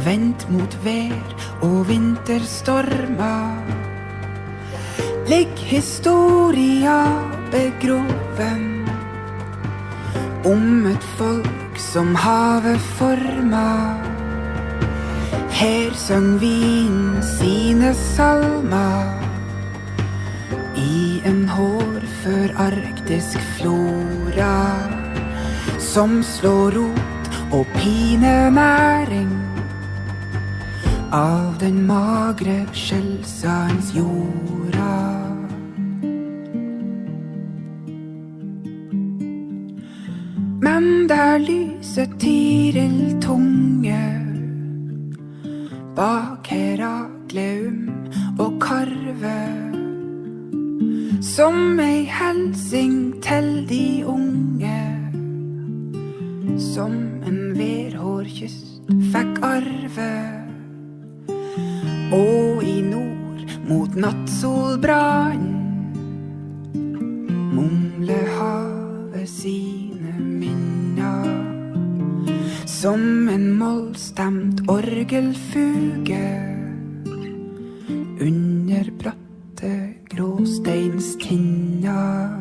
vendt mot vær og vinterstormer. Ligg historia begroven om et folk som havet former. Her søng vinen sine salmer i en hårfør arktisk flora som slår rot og piner næring av den magre skjelsans jorda. Men der lyser Tiril tunge bak Herakleum og Karve, som ei helsing til de unge, som en værhårkyst fikk arve. Og i nord mot nattsolbrann mumler havet sine minner, som en mollstemt orgelfuge under bratte gråsteinstinner.